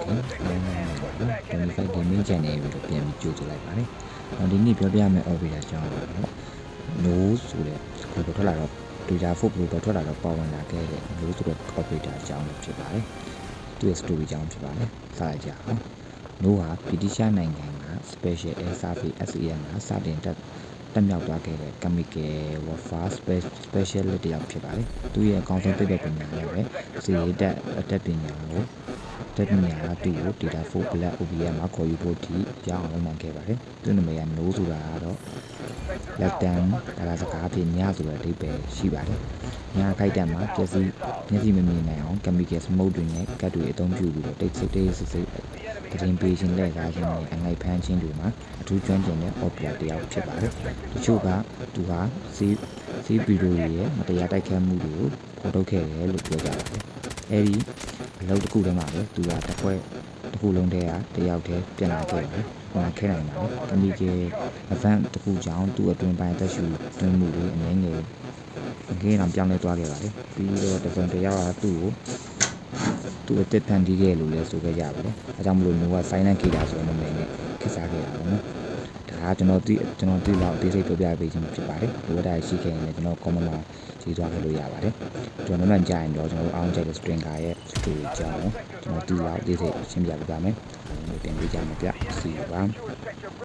25 gaming channel ပြီးတော့ပြန်ပြီးကြိုဆိုလိုက်ပါတယ်။ဒီနေ့ပြောပြမယ့် operator အကြောင်းကတော့ no ဆိုတဲ့ကိုထွက်လာတော့ data fold လို့ထွက်လာတော့ပါဝင်လာခဲ့တဲ့ no ဆိုတဲ့ operator အကြောင်းဖြစ်ပါတယ်။သူ့ရဲ့ story အကြောင်းဖြစ်ပါတယ်။စလိုက်ကြအောင်။ no ဟာဗြိတိရှနိုင်ငံက Special Air Service SAF ကစတင်တက်မြောက်သွားခဲ့တဲ့ chemical warfare specialist တယောက်ဖြစ်ပါတယ်။သူ့ရဲ့အကောင်းဆုံးသိပ္ပံပညာနဲ့ပဲစီရေးတက်ပညာကိုတက်ပညာကသူ့ကို data fold black OBS မှာခေါ်ယူဖို့ထိကြောင်းအောင်လုပ်ခဲ့ပါတယ်။သူ့နာမည်က no ဆိုတာကတော့လက်တန်ဒါလာစကားအဖြစ်ညဆိုတဲ့အဓိပ္ပာယ်ရှိပါတယ်။ညခိုက်တံမှာမျက်စိမမြင်နိုင်အောင် chemical smoke တွေနဲ့ကတ်တွေအသုံးပြုပြီးတော့တိတ်ဆိတ်သတင်းပေးခြင်းလက်ကားခြင်းနဲ့အငိုက်ဖမ်းခြင်းတွေမှာအထူးကျွမ်းကျင်တဲ့ operator တယောက်ဖြစ်ပါတယ်။တချို့ကသူဟာစီးဗီဒီယိုရဲ့မတရားတိုက်ခတ်မှုတွေကိုဖော်ထုတ်ခဲ့တယ်လို့ပြောကြပါတယ်။အဲဒီအလုပ်တစ်ခုထဲမှာပဲသူကတစ်ခုလုံးတည်းကတယောက်တည်းပြန်လာခဲ့တယ်။ပြန်ခဲ့နိုင်ပါတယ်။ chemical event တစ်ခုကြောင့်သူ့အတွင်းပိုင်းသက်ရှူတွင်းမှုတွေအငြင်းငယ်အောင်ပြောင်းလဲသွားခဲ့ပါတယ်။ပြီးတော့တစ်စုံတစ်ယောက်ကသူ့အသက်ဖန်တီးခဲ့လို့လည်းဆိုခဲ့ကြပါတယ်။အဲကြောင့်မလို့မျိုးက silent killer ဆိုတဲ့နာမည်နဲ့ခက်စားခဲ့တာပေါ့နော်။ဒါကကျွန်တော်သိလောက်အသေးစိတ်ပြောပြပေးခြင်းဖြစ်ပါတယ်။ဒီဝတ်တိုင်းရှိခဲ့ရင်လည်းကျွန်တော် comment မှာရေးသွားခဲ့လို့ရပါတယ်။ကျွန်တော်မှကြားရင်တော့ကျွန်တော်အောင်ကြတဲ့ stringer ရဲ့ story အကြောင်းကျွန်တော်သိလောက်အသေးစိတ်ရှင်းပြပေးပါမယ်။ဒီတင်ပေးကြမှာပြစီပါ